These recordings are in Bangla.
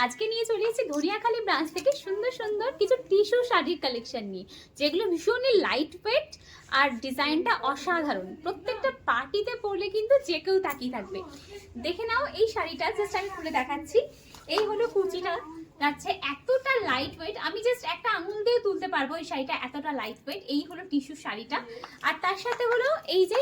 আজকে নিয়ে চলে এসেছি ধনিয়াখালী ব্রাঞ্চ থেকে সুন্দর সুন্দর কিছু টিস্যু শাড়ির কালেকশন নিয়ে, যেগুলো ভীষণই লাইট ওয়েট আর ডিজাইনটা অসাধারণ। প্রত্যেকটা পার্টিতে পরলে কিন্তু যে কেউ তাকিয়ে থাকবে। দেখে নাও এই শাড়িটা, জাস্ট আমি খুলে দেখাচ্ছি। এই হলো কুচিটা যাচ্ছে, এতটা লাইট ওয়েট, আমি জাস্ট একটা আঙুল দিয়ে তুলতে পারবো এই শাড়িটা, এতটা লাইট ওয়েট। এই হলো টিস্যু শাড়িটা, আর তার সাথে হলো এই যে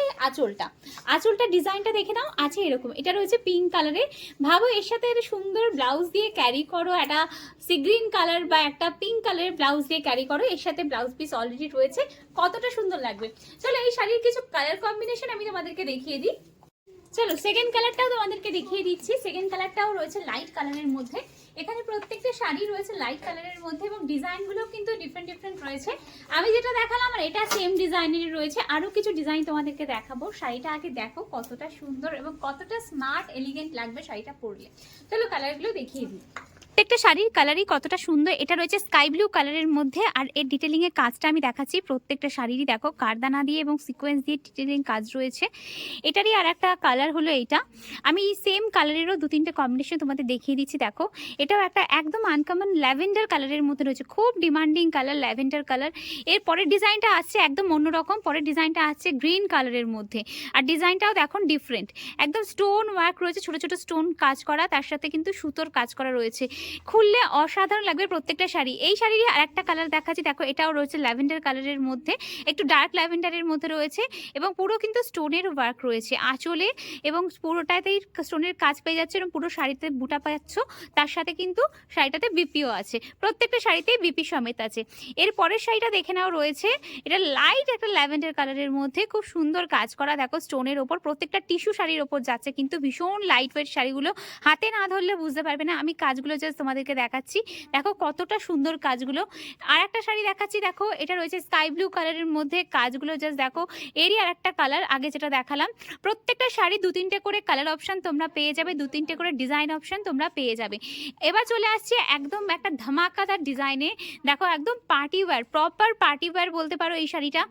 আঁচলটা ডিজাইনটা দেখে নাও, আছে এরকম। এটা রয়েছে পিঙ্ক কালারে। ভাবো এর সাথে একটা সুন্দর ব্লাউজ দিয়ে ক্যারি করো, একটা সি গ্রিন কালার বা একটা পিঙ্ক কালারের ব্লাউজ দিয়ে ক্যারি করো, এর সাথে ব্লাউজ পিস অলরেডি রয়েছে, কতটা সুন্দর লাগবে। চলো এই শাড়ির কিছু কালার কম্বিনেশন আমি তোমাদেরকে দেখিয়ে দিই। চলো সেকেন্ড কালারটাও তোমাদেরকে দেখিয়ে দিচ্ছি। সেকেন্ড কালারটাও রয়েছে লাইট কালারের মধ্যে। এখানে প্রত্যেকটা শাড়ি রয়েছে লাইট কালারের মধ্যে এবং ডিজাইনগুলো কিন্তু ডিফারেন্ট ডিফারেন্ট রয়েছে। আমি যেটা দেখালাম আর এটা সেম ডিজাইনেরই রয়েছে। আরও কিছু ডিজাইন তোমাদেরকে দেখাবো। শাড়িটা আগে দেখো কতটা সুন্দর এবং কতটা স্মার্ট এলিগেন্ট লাগবে শাড়িটা পরলে। চলো কালারগুলো দেখিয়ে দিই। প্রত্যেকটা শাড়ির কালারই কতটা সুন্দর। এটা রয়েছে স্কাই ব্লু কালারের মধ্যে, আর এর ডিটেলিং এর কাজটা আমি দেখাচ্ছি। প্রত্যেকটা শাড়িরই দেখো কারদানা দিয়ে এবং সিকোয়েন্স দিয়ে ডিটেলিং কাজ রয়েছে। এটারই আর একটা কালার হলো এইটা। আমি সেম কালারেরও দু তিনটে কম্বিনেশন তোমাদের দেখিয়ে দিচ্ছি। দেখো এটাও একটা একদম আনকমন ল্যাভেন্ডার কালারের মধ্যে রয়েছে, খুব ডিমান্ডিং কালার ল্যাভেন্ডার কালার। এর পরের ডিজাইনটা আসছে একদম অন্যরকম, পরের ডিজাইনটা আসছে গ্রিন কালারের মধ্যে, আর ডিজাইনটাও দেখুন ডিফারেন্ট। একদম স্টোন ওয়ার্ক রয়েছে, ছোট ছোট স্টোন কাজ করা, তার সাথে কিন্তু সুতোর কাজ করা রয়েছে। খুললে অসাধারণ লাগবে প্রত্যেকটা শাড়ি। এই শাড়িরই আর একটা কালার দেখাচ্ছি, দেখো এটাও রয়েছে ল্যাভেন্ডার কালারের মধ্যে, একটু ডার্ক ল্যাভেন্ডারের মধ্যে রয়েছে এবং পুরো কিন্তু স্টোনের ওয়ার্ক রয়েছে আঁচলে, এবং পুরোটাতেই স্টোনের কাজ পেয়ে যাচ্ছে এবং পুরো শাড়িতে বুটা পাচ্ছ। তার সাথে কিন্তু শাড়িটাতে বিপিও আছে, প্রত্যেকটা শাড়িতেই বিপি সমেত আছে। এর পরের শাড়িটা দেখে নাও রয়েছে, এটা লাইট একটা ল্যাভেন্ডার কালারের মধ্যে, খুব সুন্দর কাজ করা। দেখো স্টোনের ওপর, প্রত্যেকটা টিস্যু শাড়ির ওপর যাচ্ছে, কিন্তু ভীষণ লাইট ওয়েট শাড়িগুলো, হাতে না ধরলে বুঝতে পারবে না। আমি কাজগুলো জাস্ট তোমাদেরকে দেখাচ্ছি, দেখো কতটা সুন্দর কাজগুলো। আর একটা শাড়ি দেখাচ্ছি, দেখো এটা রয়েছে স্কাই ব্লু কালারের মধ্যে, কাজগুলো জাস্ট দেখো। এরই আর একটা কালার আগে যেটা দেখালাম। প্রত্যেকটা শাড়ি দু তিনটে করে কালার অপশন তোমরা পেয়ে যাবে, দু তিনটে করে ডিজাইন অপশন তোমরা পেয়ে যাবে। এবার চলে আসছে একদম একটা ধামাকাদার ডিজাইনে। দেখো একদম party wear, proper party wear বলতে পারো এই শাড়িটা,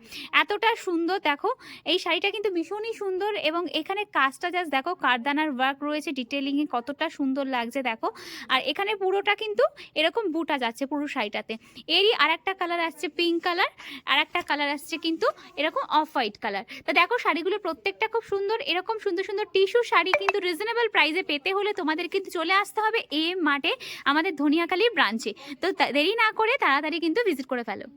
এতটা সুন্দর। দেখো এই শাড়িটা কিন্তু ভীষণই সুন্দর, এবং এখানে কাজটা জাস্ট দেখো, কারদানার ওয়ার্ক রয়েছে ডিটেলিংয়ে, কতটা সুন্দর লাগছে দেখো। আর এখানে পুরোটা কিন্তু এরকম বুটা যাচ্ছে পুরো শাড়িটাতে। এরই আর একটা কালার আসছে পিঙ্ক কালার, আর একটা কালার আসছে কিন্তু এরকম অফ হোয়াইট কালার। তো দেখো শাড়িগুলো প্রত্যেকটা খুব সুন্দর। এরকম সুন্দর সুন্দর টিস্যু শাড়ি কিন্তু রিজনেবল প্রাইসে পেতে হলে তোমাদের কিন্তু চলে আসতে হবে AM মার্টে, আমাদের ধনিয়াখালী ব্রাঞ্চে। তো দেরি না করে তাড়াতাড়ি কিন্তু ভিজিট করে ফেলো।